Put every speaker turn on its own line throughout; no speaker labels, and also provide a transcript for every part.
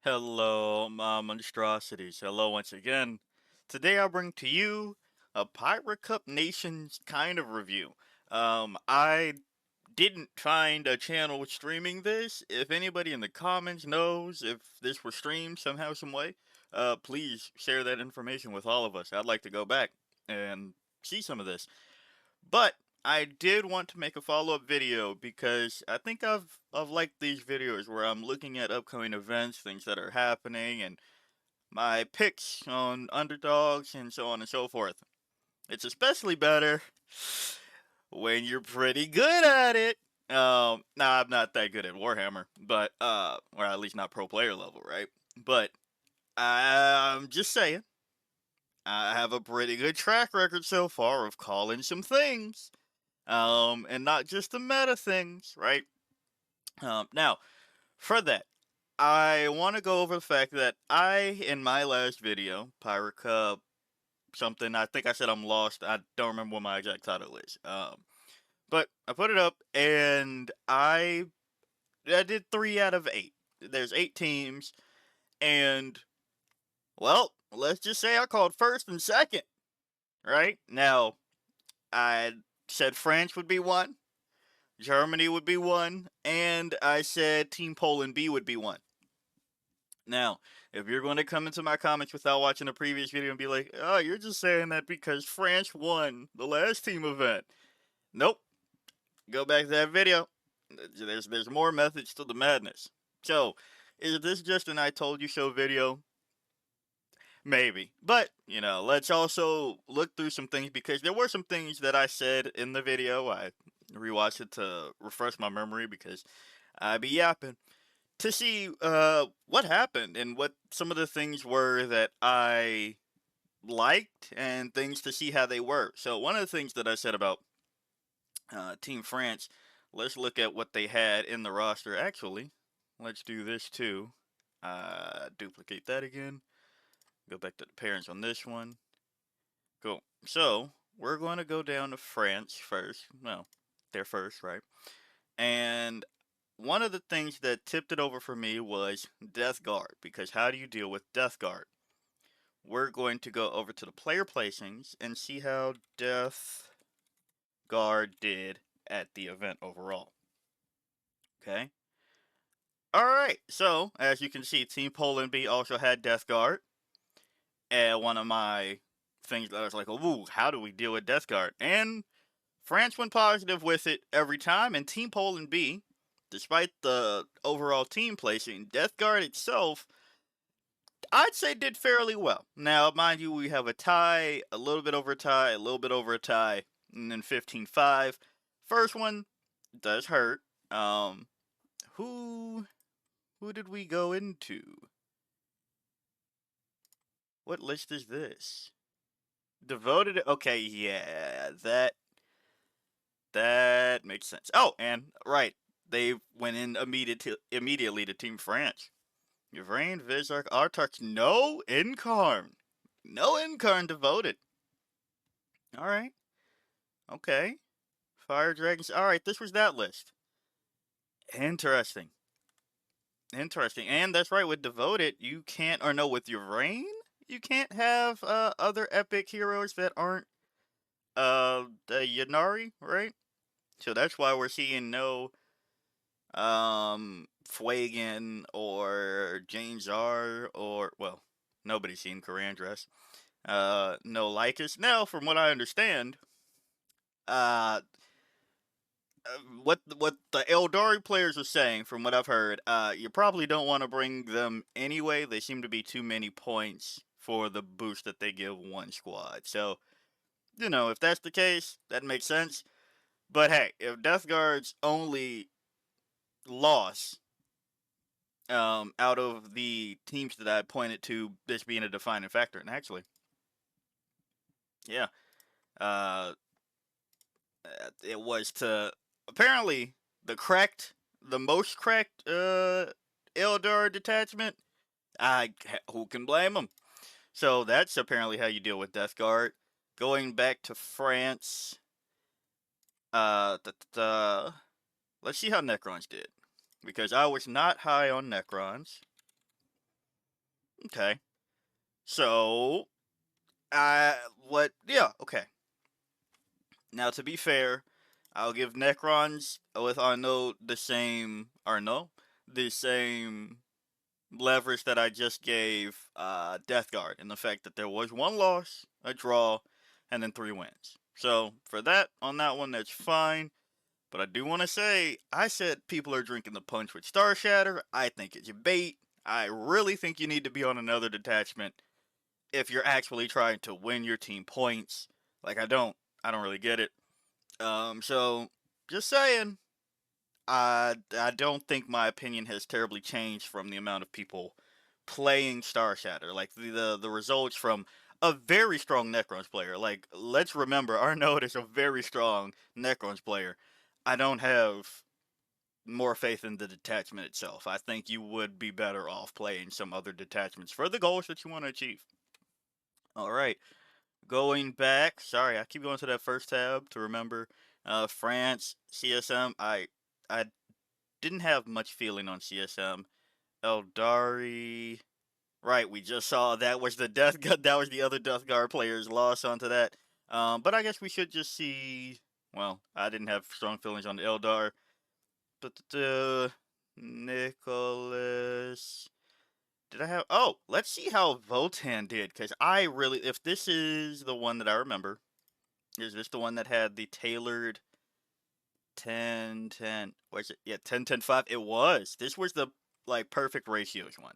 Hello, monstrosities. Hello once again. Today I bring to you a Pyra Cup Nations kind of review. I didn't find a channel streaming this. If anybody in the comments knows if this were streamed somehow, some way, please share that information with all of us. I'd like to go back and see some of this. But I did want to make a follow-up video because I think I've liked these videos where I'm looking at upcoming events, things that are happening, and my picks on underdogs and so on and so forth. It's especially better when you're pretty good at it. Nah, I'm not that good at Warhammer, but or at least not pro player level, right? But I'm just saying, I have a pretty good track record so far of calling some things. And not just the meta things, right? Now, for that, I want to go over the fact that in my last video, Pyra Cup, something, I think I said I'm lost. I don't remember what my exact title is. But I put it up, and I did 3 out of 8. There's 8 teams, and, well, let's just say I called first and second, right? Now, I said France would be one. Germany would be one, and I said Team Poland B would be one. Now, if you're going to come into my comments without watching the previous video and be like, oh, you're just saying that because France won the last team event. Nope. Go back to that video. There's more methods to the madness. So, is this just an I told you so video? Maybe. But, let's also look through some things because there were some things that I said in the video. I rewatched it to refresh my memory because I be yapping to see what happened and what some of the things were that I liked and things to see how they were. So one of the things that I said about Team France, let's look at what they had in the roster. Actually, let's do this too. Duplicate that again. Go back to the parents on this one. Cool. So we're going to go down to France first. Well, they're first, right? And one of the things that tipped it over for me was Death Guard, because how do you deal with Death Guard? We're going to go over to the player placings and see how Death Guard did at the event overall. Okay? Alright, so as you can see, Team Poland B also had Death Guard. And one of my things that I was like, ooh, how do we deal with Death Guard? And France went positive with it every time, and Team Poland B, despite the overall team placing, Death Guard itself, I'd say did fairly well. Now, mind you, we have a tie, a little bit over a tie, a little bit over a tie, and then 15-5. First one does hurt. Who did we go into? What list is this? Devoted. Okay, yeah, that makes sense. Oh, and right, they went in immediately to Team France. Yvrain, Vizark, Artax, no Incarn. No Incarn devoted. Alright. Okay. Fire Dragons. Alright, this was that list. Interesting. Interesting. And that's right, with devoted, you can't, or no, with Yvrain, you can't have other epic heroes that aren't the Yanari, right? So that's why we're seeing no Fuegan or Jane Zar or, well, nobody's seen Karandras. No Lycus. Now, from what I understand, uh, what the Eldari players are saying, from what I've heard, you probably don't want to bring them anyway. They seem to be too many points for the boost that they give one squad. So, if that's the case, that makes sense. But hey, if Death Guard's only loss out of the teams that I pointed to, this being a defining factor, and actually, yeah, uh, it was to apparently the most cracked Eldar detachment. Who can blame them? So that's apparently how you deal with Death Guard. Going back to France, uh, let's see how Necrons did, because I was not high on Necrons. Okay. So, I what? Yeah. Okay. Now, to be fair, I'll give Necrons with Arno the same leverage that I just gave Death Guard in the fact that there was one loss, a draw, and then 3 wins. So for that, on that one, that's fine. But I do want to say, I said people are drinking the punch with Star Shatter. I think it's bait. I really think you need to be on another detachment if you're actually trying to win your team points. Like I don't really get it. So just saying, I don't think my opinion has terribly changed from the amount of people playing Star Shatter. Like the results from a very strong Necrons player. Like let's remember, Arnaud is a very strong Necrons player. I don't have more faith in the detachment itself. I think you would be better off playing some other detachments for the goals that you want to achieve. All right, going back. Sorry, I keep going to that first tab to remember. France, CSM. I didn't have much feeling on CSM. Eldari. Right, we just saw that was the Death Guard. That was the other Death Guard player's loss onto that. But I guess we should just see. Well, I didn't have strong feelings on the Eldar. But Nicholas. Did I have? Oh, let's see how Votan did. Because I really, if this is the one that I remember, is this the one that had the tailored 10 10? Was it? Yeah, 10 10 5. It was. This was the like perfect ratios one.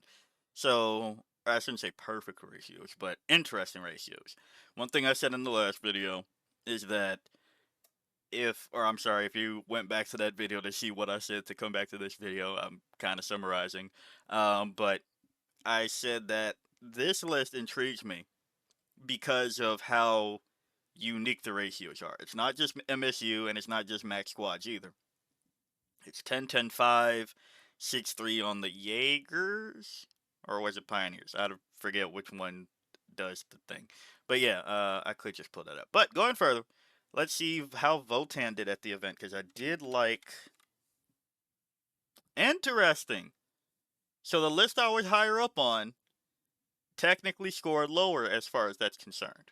So I shouldn't say perfect ratios, but interesting ratios. One thing I said in the last video is that or I'm sorry, if you went back to that video to see what I said to come back to this video, I'm kind of summarizing. But I said that this list intrigues me because of how unique the ratios are. It's not just MSU and it's not just max squads either. It's 10 10 5, 6 3 on the Jaegers, or was it Pioneers? I forget which one does the thing. But yeah, I could just pull that up. But going further, let's see how Votan did at the event, because I did like. Interesting. So the list I was higher up on technically scored lower as far as that's concerned.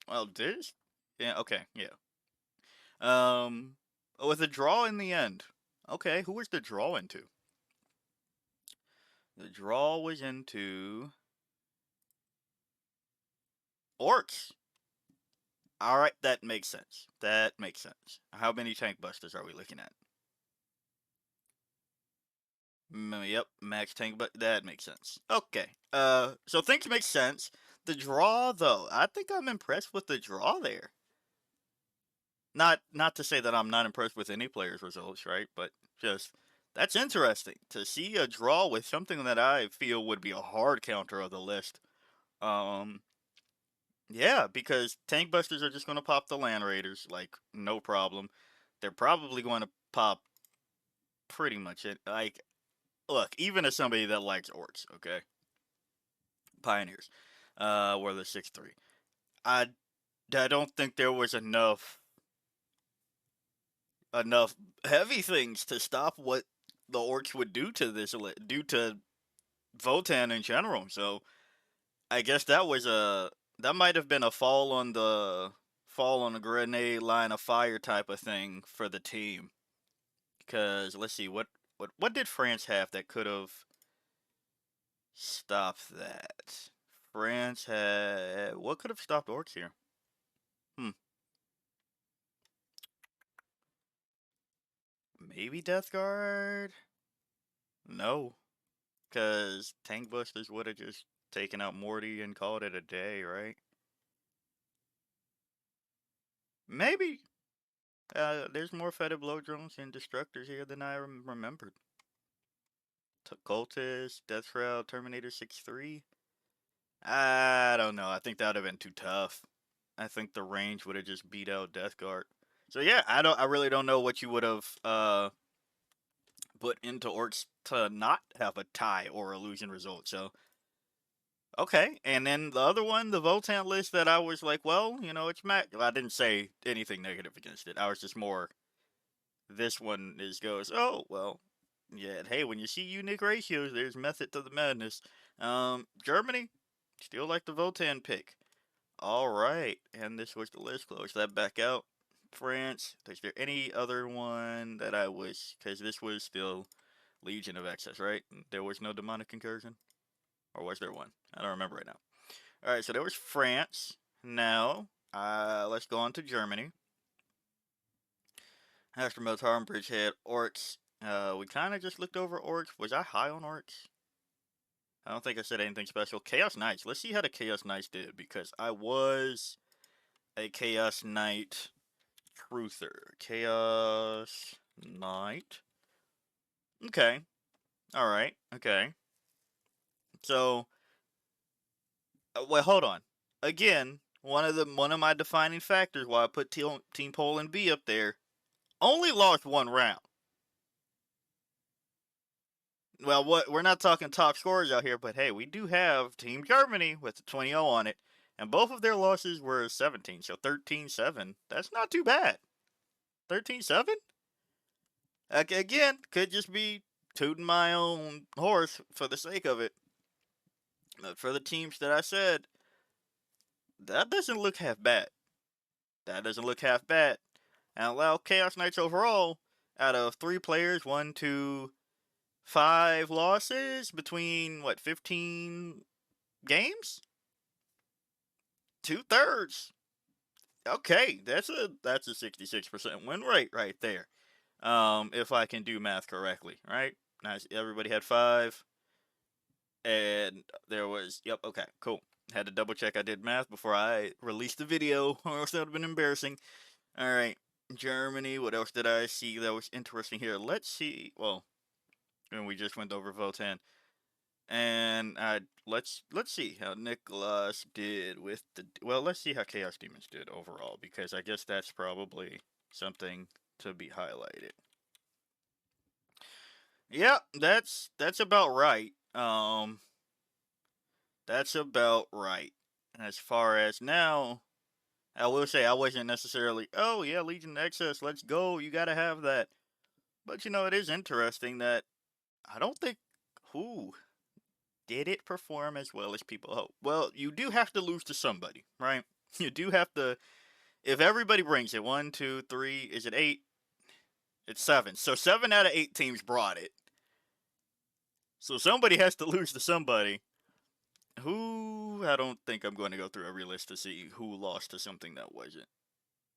Well, this. Yeah, okay, yeah. With a draw in the end. Okay, who was the draw into? The draw was into Orcs. Alright, that makes sense. That makes sense. How many tank busters are we looking at? Yep, max tank, but that makes sense. Okay. So things make sense. The draw, though, I think I'm impressed with the draw there. Not to say that I'm not impressed with any player's results, right? But just that's interesting to see a draw with something that I feel would be a hard counter of the list. Um, yeah, because tank busters are just going to pop the land raiders like no problem. They're probably going to pop pretty much it. Like, look, even as somebody that likes orcs, okay, pioneers, were the 6-3. I don't think there was enough heavy things to stop what the orcs would do to due to Votan in general. So I guess that might have been a fall on the grenade line of fire type of thing for the team. Because let's see what did France have that could have stopped that? France had what could have stopped orcs here? Hmm, maybe Death Guard. No, because tank busters would have just taken out Morty and called it a day, right? Maybe. There's more fetid blow drones and destructors here than I remembered. Cultist, Death Shroud, Terminator 6-3. I don't know. I think that would have been too tough. I think the range would have just beat out Death Guard. So yeah, I really don't know what you would have put into orcs to not have a tie or a losing result. So okay, and then the other one, the Votant list that I was like, well, it's Mac. I didn't say anything negative against it. I was just more. This one goes. Oh well. Yeah, hey, when you see unique ratios, there's method to the madness. Germany, still like the Votan pick. All right, and this was the list. Close that back out. France. Is there any other one that I wish? Because this was still Legion of Excess, right? There was no demonic incursion, or was there one? I don't remember right now. All right, so there was France. Now, let's go on to Germany. Astromoth, Harm, Bridgehead, Orcs. We kind of just looked over Orcs. Was I high on Orcs? I don't think I said anything special. Chaos Knights. Let's see how the Chaos Knights did because I was a Chaos Knight truther. Chaos Knight. Okay. All right. Okay. So, wait, hold on. Again, one of my defining factors why I put Team Poland B up there. Only lost one round. Well, what we're not talking top scorers out here, but hey, we do have Team Germany with a 20-0 on it, and both of their losses were 17, so 13-7. That's not too bad. 13-7? Again, could just be tooting my own horse for the sake of it. But for the teams that I said, that doesn't look half bad. That doesn't look half bad. And allow Chaos Knights overall, out of 3 players, 1, 2, 5 losses between, 15 games? 2/3. Okay, that's a 66% win rate right there. If I can do math correctly, right? Nice. Everybody had 5, and there was okay, cool. Had to double check I did math before I released the video, or else that would have been embarrassing. All right, Germany. What else did I see that was interesting here? Let's see. Well, and we just went over Votan. And let's see how Nicholas did with the. Well, let's see how Chaos Demons did overall because I guess that's probably something to be highlighted. Yeah, that's about right. That's about right. As far as now, I will say I wasn't necessarily. Oh yeah, Legion Excess, let's go. You gotta have that. But it is interesting that I don't think. Who did it perform as well as people hope? Well, you do have to lose to somebody, right? You do have to. If everybody brings it, 1, 2, 3, is it 8? It's 7. So 7 out of 8 teams brought it. So somebody has to lose to somebody. Who? I don't think I'm going to go through every list to see who lost to something that wasn't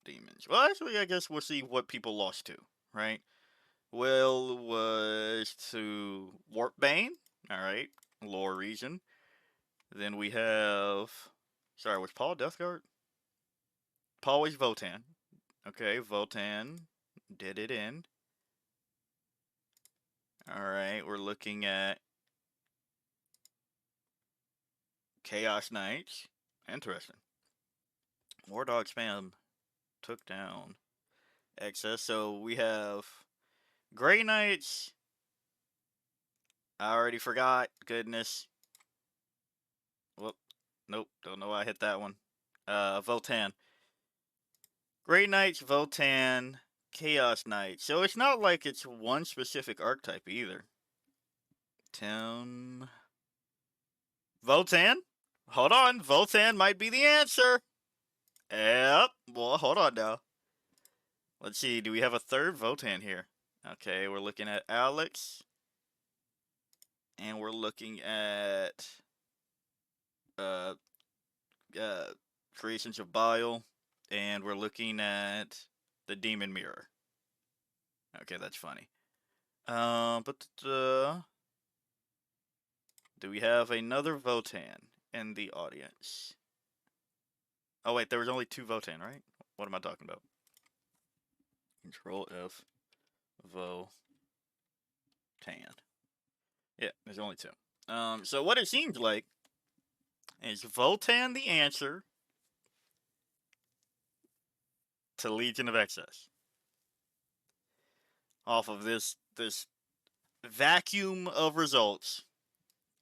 demons. Well, actually, I guess we'll see what people lost to, right? Will was to Warpbane. All right, lore reason. Then we have. Sorry, was Paul Deathguard? Paul was Votan. Okay, Votan did it in. Alright, we're looking at Chaos Knights. Interesting. War Dog Spam took down Excess. So we have Grey Knights. I already forgot. Goodness. Whoop. Nope. Don't know why I hit that one. Votan. Grey Knights, Votan, Chaos Knights. So it's not like it's one specific archetype either. Tim. Votan? Hold on. Votan might be the answer. Yep. Well, hold on now. Let's see. Do we have a third Votan here? Okay, we're looking at Alex. And we're looking at uh, Creations of Bile. And we're looking at the Demon Mirror. Okay, that's funny. Do we have another Votan in the audience? Oh wait, there was only 2 Votan, right? What am I talking about? Control F, Votan. Yeah, there's only 2. So what it seems like is Votan the answer to Legion of Excess. Off of this vacuum of results,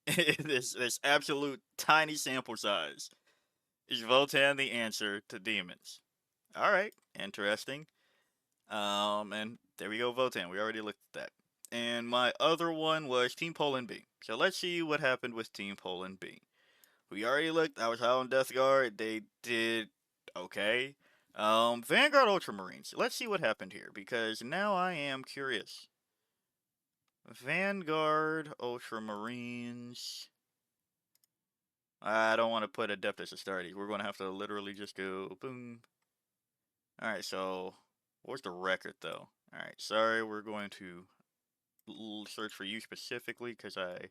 this absolute tiny sample size, is Votan the answer to demons? All right, interesting. And there we go, Votan. We already looked at that. and my other one was Team Poland B. So let's see what happened with Team Poland B. We already looked. I was high on Death Guard. They did okay. Vanguard Ultramarines. Let's see what happened here because now I am curious. Vanguard Ultramarines. I don't want to put Adeptus Astartes. We're going to have to literally just go boom. Alright, so what's the record though? Alright, sorry, we're going to search for you specifically because I.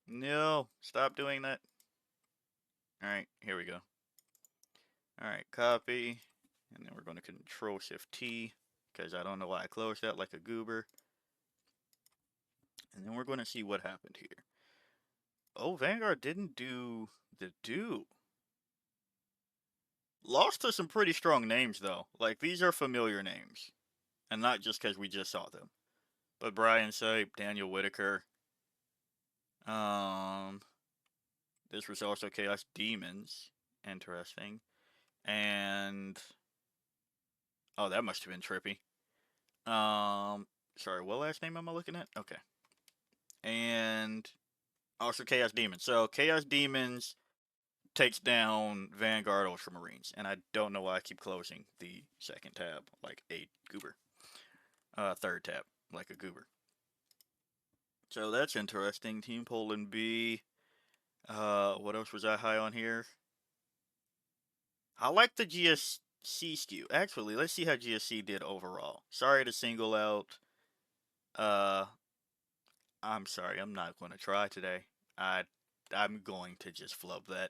No, stop doing that. Alright, here we go. Alright, copy. And then we're going to Control Shift T because I don't know why I closed that like a goober. And then we're going to see what happened here. Oh, Vanguard didn't do the do. Lost to some pretty strong names though. Like these are familiar names. And not just because we just saw them. But Brian Sape, Daniel Whitaker. This was also Chaos Demons. Interesting. And oh, that must have been trippy. Sorry, what last name am I looking at? Okay. And also Chaos Demons. So Chaos Demons takes down Vanguard Ultramarines, and I don't know why I keep closing the second tab like a goober. Third tab like a goober. So that's interesting. Team Poland B. What else was I high on here? I like the GSC skew. Actually, let's see how GSC did overall. Sorry to single out. I'm sorry. I'm not going to try today. I'm going to just flub that.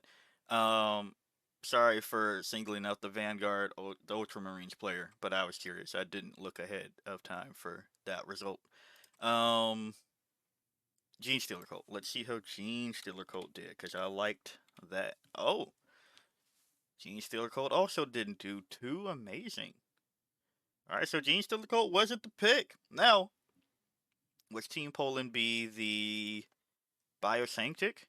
Sorry for singling out the Vanguard, the Ultramarines player, but I was curious. I didn't look ahead of time for that result. Gene Stealer Cult. Let's see how Gene Stealer Cult did, because I liked that. Oh, Gene Stealer Cult also didn't do too amazing. Alright, so Gene Stealer Cult wasn't the pick. Now, was Team Poland B the Biosanctic?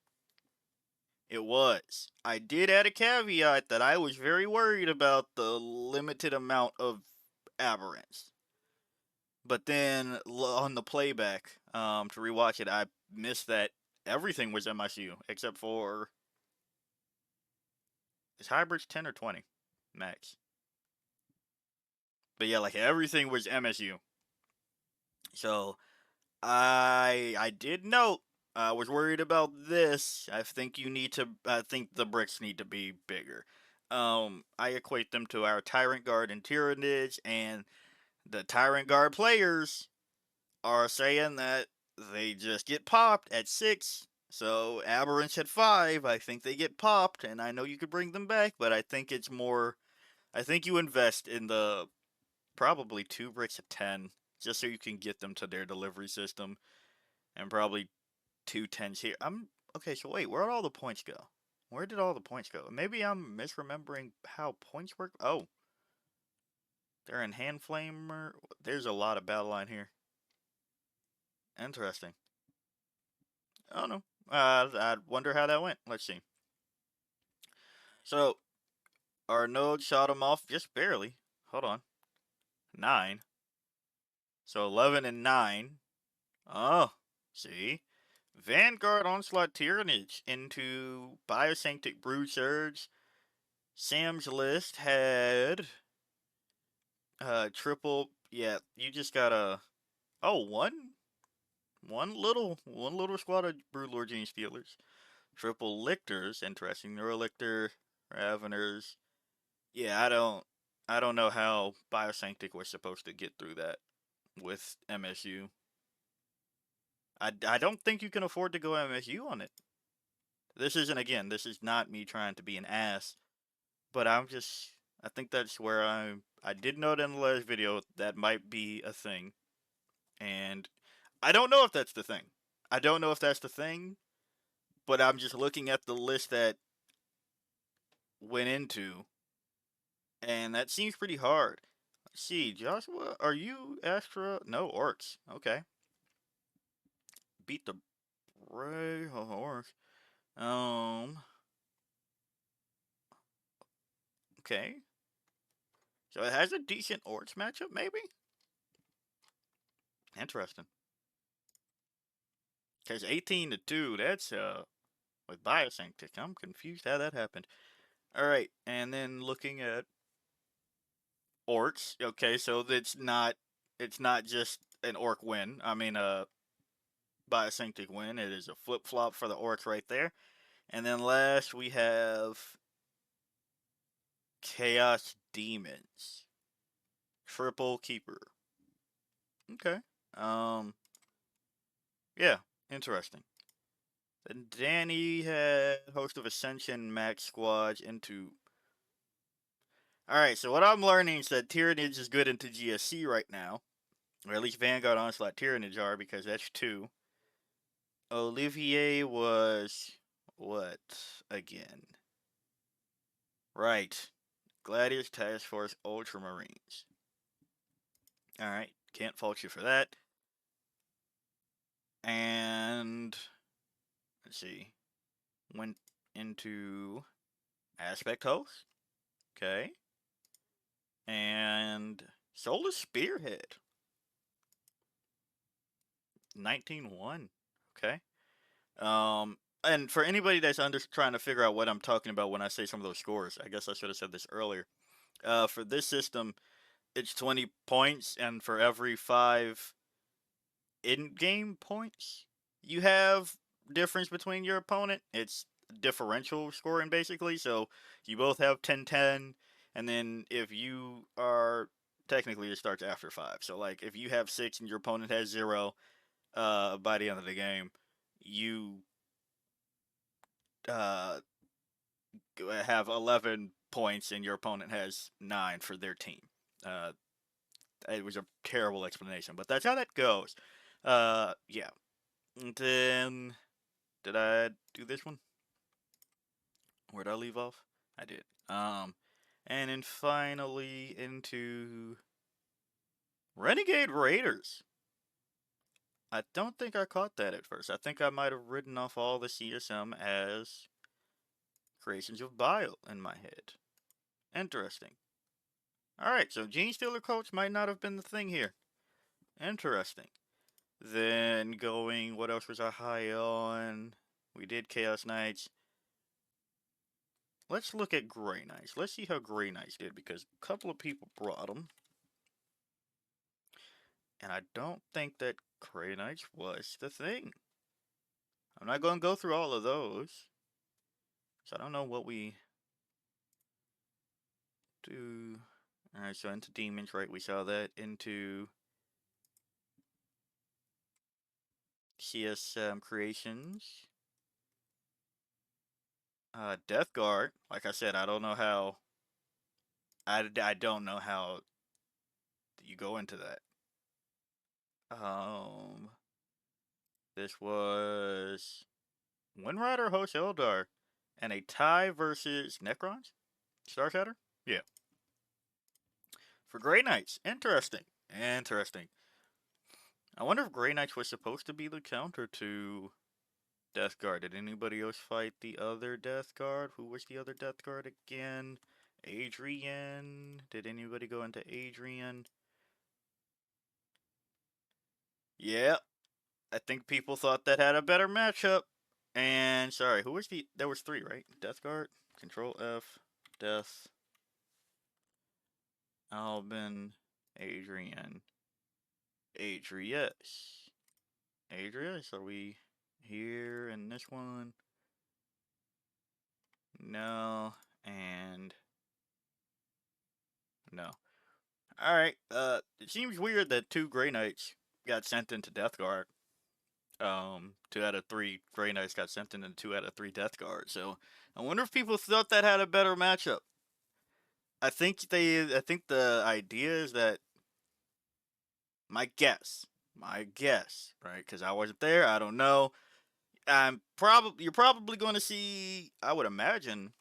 It was. I did add a caveat that I was very worried about the limited amount of aberrants. But then on the playback, to rewatch it, I missed that everything was MSU except for. Is hybrids 10 or 20 max? But yeah, like everything was MSU. So I did note I was worried about this. I think I think the bricks need to be bigger. I equate them to our Tyrant Guard and Tyrannage, and the Tyrant Guard players are saying that they just get popped at 6. So Aberrants at 5, I think they get popped, and I know you could bring them back, but I think it's more. I think you invest in the probably 2 bricks at 10, just so you can get them to their delivery system, and probably 2 10s here. Okay. So wait, where'd all the points go? Where did all the points go? Maybe I'm misremembering how points work. Oh, they're in Hand Flamer. There's a lot of battle line here. Interesting. Oh no. I wonder how that went. Let's see. So our node shot him off just barely. Hold on. 9. So 11 and 9. Oh, see. Vanguard Onslaught Tyrannage into Biosanctic Brood Surge. Sam's list had triple. Yeah, you just gotta. Oh, one little squad of Broodlord Gene Stealers. Triple Lictors, interesting. Neurolictor, Raveners. Yeah, I don't know how Biosanctic was supposed to get through that with MSU. I don't think you can afford to go MSU on it. This is not me trying to be an ass, but I think that's where I did note in the last video that might be a thing, and I don't know if that's the thing. I don't know if that's the thing, but I'm just looking at the list that went into, and that seems pretty hard. Let's see, Joshua, are you Astra? No, Orcs. Okay. Beat the Bray Orcs. Okay. So it has a decent Orcs matchup, maybe? Interesting. Because 18-2, that's with biosync. I'm confused how that happened. All right, and then looking at orcs. Okay, so it's not just an orc win. I mean, biosync win. It is a flip flop for the orcs right there. And then last we have Chaos Demons. Triple Keeper. Okay. Um. Yeah. Interesting. Then Danny had host of Ascension Max Squads into. All right. So what I'm learning is that Tyrannage is good into GSC right now, or at least Vanguard Onslaught Tyrannage are because that's two. Olivier was what again? Right. Gladius Task Force Ultramarines. All right. Can't fault you for that. And let's see. Went into Aspect Host. Okay. And Soulless Spearhead. 19-1. Okay. And for anybody that's trying to figure out what I'm talking about when I say some of those scores, I guess I should have said this earlier. For this system, it's 20 points, and for every 5 in-game points you have difference between your opponent, it's differential scoring basically. So you both have 10-10, and then if you are technically it starts after 5. So like if you have 6 and your opponent has 0, by the end of the game, you uh have 11 points and your opponent has 9 for their team. Uh, it was a terrible explanation, but that's how that goes. Yeah. And then did I do this one? Where did I leave off? I did. And then finally into Renegade Raiders. I don't think I caught that at first. I think I might have written off all the CSM as creations of bile in my head. Interesting. Alright, so Gene Stealer Coach might not have been the thing here. Interesting. Then going, what else was I high on? We did Chaos Knights. Let's look at Grey Knights. Let's see how Grey Knights did because a couple of people brought them. And I don't think that Grey Knights was the thing. I'm not going to go through all of those. So I don't know what we do. Alright, so into Demons, right? We saw that. Into CSM Creations. Death Guard. Like I said, I don't know how. I don't know how you go into that. This was Windrider hosts Eldar, and a tie versus Necrons. Star Shatter. Yeah. For Grey Knights, interesting. Interesting. I wonder if Grey Knights was supposed to be the counter to Death Guard. Did anybody else fight the other Death Guard? Who was the other Death Guard again? Adrian. Did anybody go into Adrian? Yeah, I think people thought that had a better matchup. And sorry, who was the? There was 3, right? Death Guard, Control F, Death, Albin, Adrian, Adrius. Adrius, are we here in this one? No, and no. Alright, it seems weird that 2 Grey Knights got sent into Death Guard. 2 out of 3 Grey Knights got sent into 2 out of 3 Death Guard, so I wonder if people thought that had a better matchup. I think the idea is that my guess, right? Because I wasn't there, I don't know. You're probably going to see, I would imagine,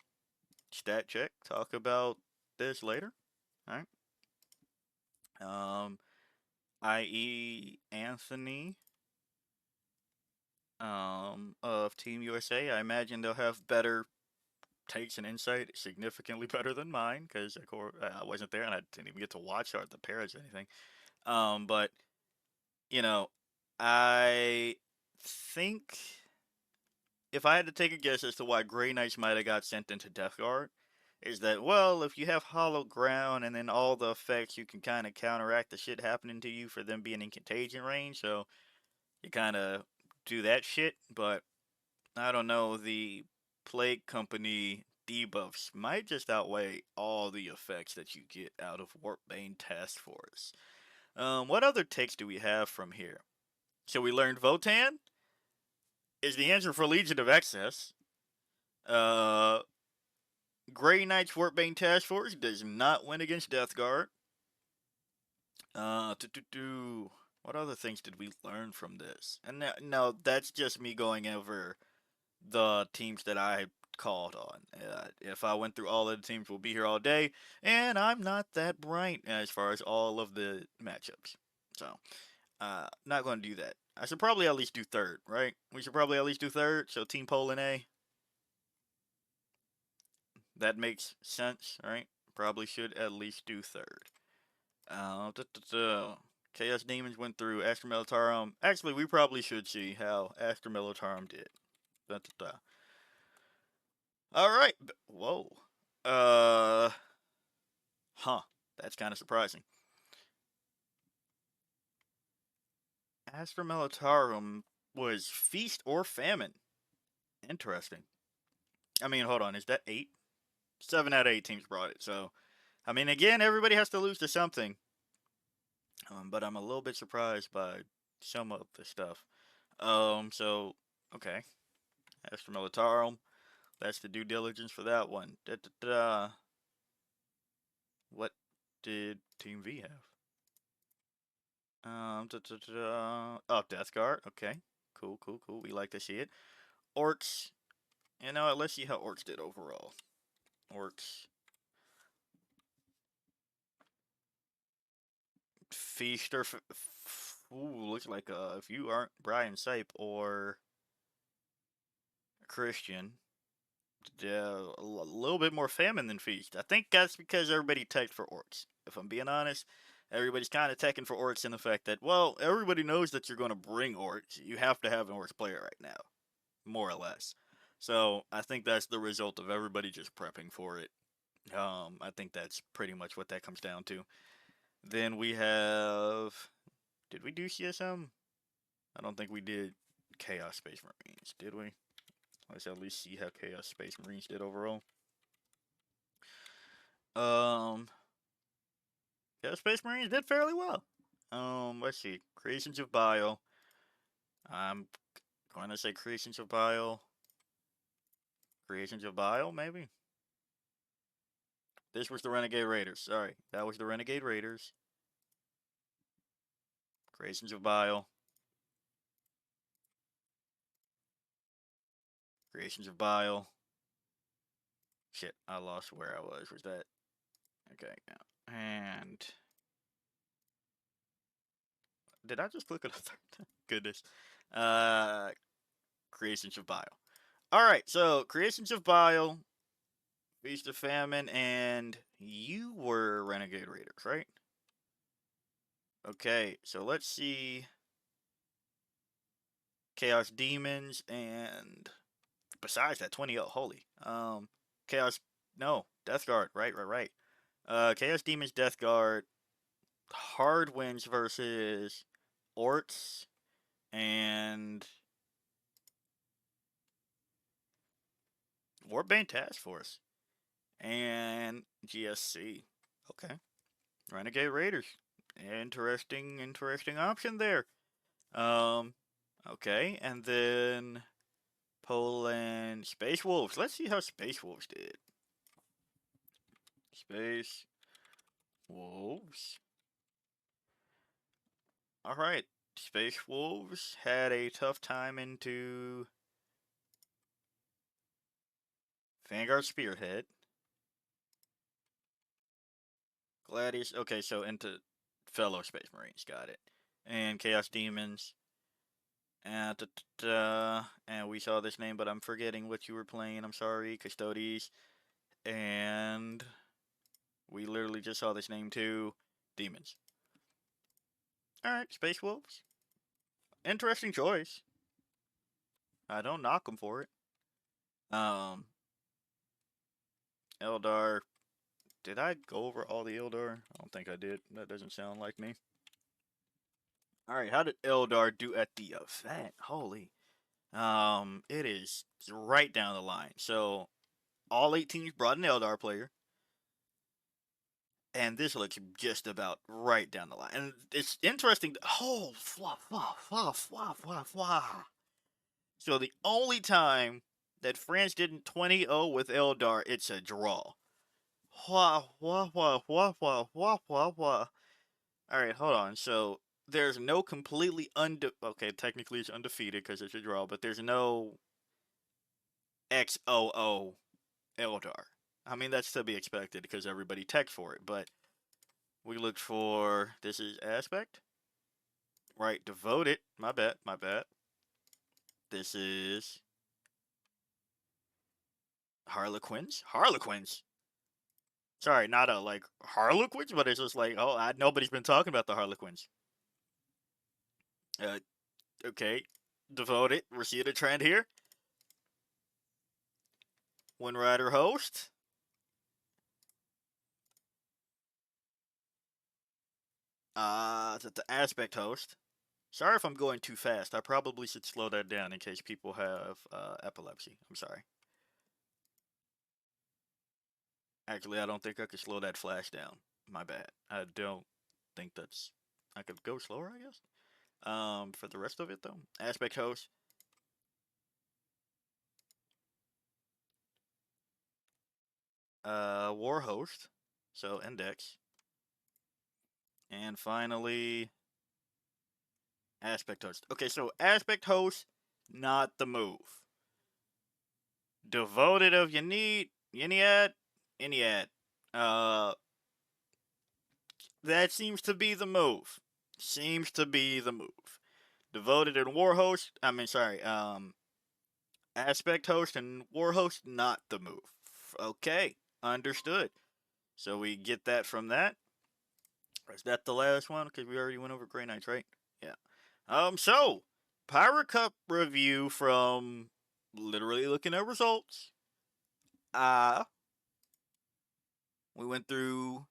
Stat Check talk about this later, right? I.e. Anthony, of Team USA. I imagine they'll have better takes and insight, significantly better than mine, because of course I wasn't there and I didn't even get to watch the pairs or anything. But you know, I think if I had to take a guess as to why Grey Knights might have got sent into Death Guard, is that, well, if you have Hollow Ground and then all the effects, you can kind of counteract the shit happening to you for them being in contagion range, so you kind of do that shit, but I don't know, the Plague Company debuffs might just outweigh all the effects that you get out of Warpbane Task Force. What other takes do we have from here? So we learned Votan is the answer for Legion of Excess. Uh, Grey Knight's Warpbane Task Force does not win against Death Guard. What other things did we learn from this? And no, that's just me going over the teams that I called on. If I went through all of the teams, we'll be here all day, and I'm not that bright as far as all of the matchups. So, not going to do that. I should probably at least do third, right? We should probably at least do third. So Team Poland A. That makes sense, right? Probably should at least do third. Chaos Demons went through Astra Militarum. Actually, we probably should see how Astra Militarum did. All right. Whoa. Uh. Huh. That's kind of surprising. Astra Militarum was Feast or Famine. Interesting. I mean, hold on. Is that 8? 7 out of 8 teams brought it. So, I mean, again, everybody has to lose to something. But I'm a little bit surprised by some of the stuff. So, okay. Astra Militarum. That's the due diligence for that one. What did Team V have? Oh, Death Guard. Okay. Cool. We like to see it. Orcs. You know what? Let's see how Orcs did overall. Orcs. Feaster. Ooh, looks like if you aren't Brian Sipe or Christian, a little bit more famine than Feast. I think that's because everybody teched for Orcs. If I'm being honest, everybody's kind of teching for Orcs in the fact that, well, everybody knows that you're going to bring Orcs. You have to have an Orcs player right now, more or less. So I think that's the result of everybody just prepping for it. I think that's pretty much what that comes down to. Then we have. Did we do CSM? I don't think we did Chaos Space Marines, did we? Let's at least see how Chaos Space Marines did overall. Chaos Space Marines did fairly well. Let's see. Creations of Bile. I'm going to say Creations of Bile. Creations of Bile, maybe? This was the Renegade Raiders. Sorry, that was the Renegade Raiders. Creations of Bile. Creations of Bile. Shit, I lost where I was. Was that? Okay, yeah. And did I just click on a third? Goodness. Creations of Bile. All right, so Creations of Bile, Feast of Famine, and you were Renegade Raiders, right? Okay, so let's see. Chaos Demons and besides that 20-0, holy. Chaos, no, Death Guard, right. Chaos Demons, Death Guard, hard wins versus Orcs and Warbane Task Force and GSC. Okay, Renegade Raiders. Interesting option there. Okay, and then Poland Space Wolves. Let's see how Space Wolves did. Space Wolves. All right, Space Wolves had a tough time into Vanguard Spearhead. Gladius. Okay, so into fellow Space Marines. Got it. And Chaos Demons. And we saw this name, but I'm forgetting what you were playing. I'm sorry, Custodes. And we literally just saw this name too. Demons. Alright, Space Wolves. interesting choice. I don't knock him for it. Um, Eldar. Did I go over all the Eldar? I don't think I did. That doesn't sound like me. All right, how did Eldar do at the event? Holy. It is right down the line. So all 8 teams brought an Eldar player, and this looks just about right down the line. And it's interesting. Oh, So the only time that France didn't 20-0 with Eldar, it's a draw. All right, hold on. So there's no completely okay, technically it's undefeated because it's a draw, but there's no XOO Eldar. I mean, that's to be expected because everybody techs for it, but we looked for, this is aspect? Right, devoted. My bad, my bad. This is Harlequins? Harlequins? Sorry, not a, like, Harlequins, but it's just like, oh, nobody's been talking about the Harlequins. Okay, devoted. We're seeing a trend here. One rider host. The aspect host. Sorry if I'm going too fast. I probably should slow that down in case people have epilepsy. I'm sorry. Actually, I don't think I could slow that flash down. My bad. I don't think that's. I could go slower, I guess. For the rest of it though, aspect host. War host. So index. And finally, aspect host. Okay, so aspect host, not the move. Devoted of Yeniad, Yeniad. Uh, that seems to be the move. Seems to be the move. Devoted and war host. I mean, sorry. Aspect host and war host, not the move. Okay, understood. So we get that from that. Is that the last one? Because we already went over Grey Knights, right? Yeah. So Pyra Cup review from literally looking at results. We went through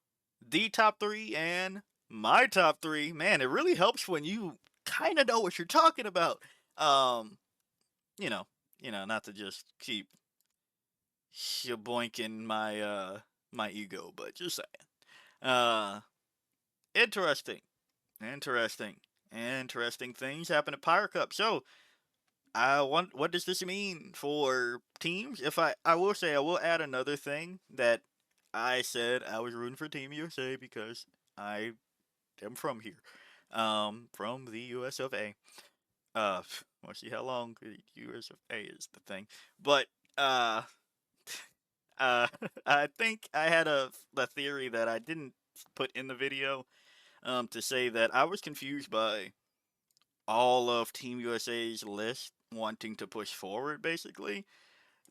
the top 3 and my top 3. Man, it really helps when you kind of know what you're talking about. Um, you know, not to just keep shaboinking my ego, but just saying. Uh, interesting, interesting, interesting things happen at Pyre Cup. So, what does this mean for teams? If I will say, I will add another thing that I said I was rooting for Team USA because I am from here, from the US of A. We'll see how long the US of A is the thing, but uh, I think I had a theory that I didn't put in the video, to say that I was confused by all of Team USA's list wanting to push forward, basically.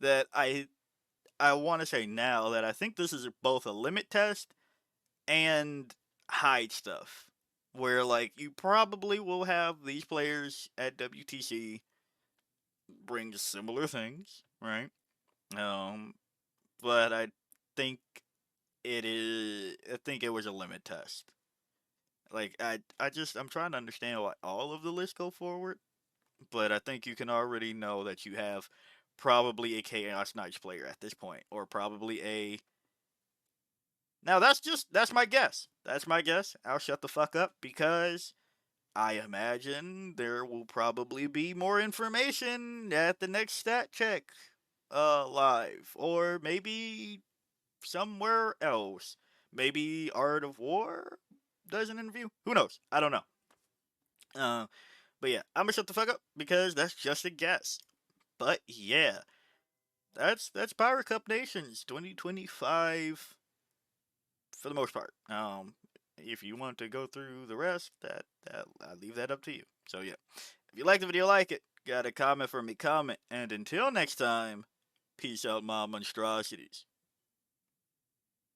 That I want to say now that I think this is both a limit test and hide stuff. Where, like, you probably will have these players at WTC bring similar things, right? Um, but think I think it was a limit test. Like, I'm trying to understand why all of the lists go forward, but I think you can already know that you have probably a Chaos Knights player at this point, or probably a. Now that's my guess. That's my guess. I'll shut the fuck up because I imagine there will probably be more information at the next stat check, live, or maybe somewhere else. Maybe Art of War does an interview. Who knows? I don't know. Uh, but yeah, I'm gonna shut the fuck up because that's just a guess. But yeah, that's Power Cup Nations 2025 for the most part. If you want to go through the rest, that I leave that up to you. So yeah, if you like the video, like it. Got a comment for me, comment. And until next time, peace out, my monstrosities.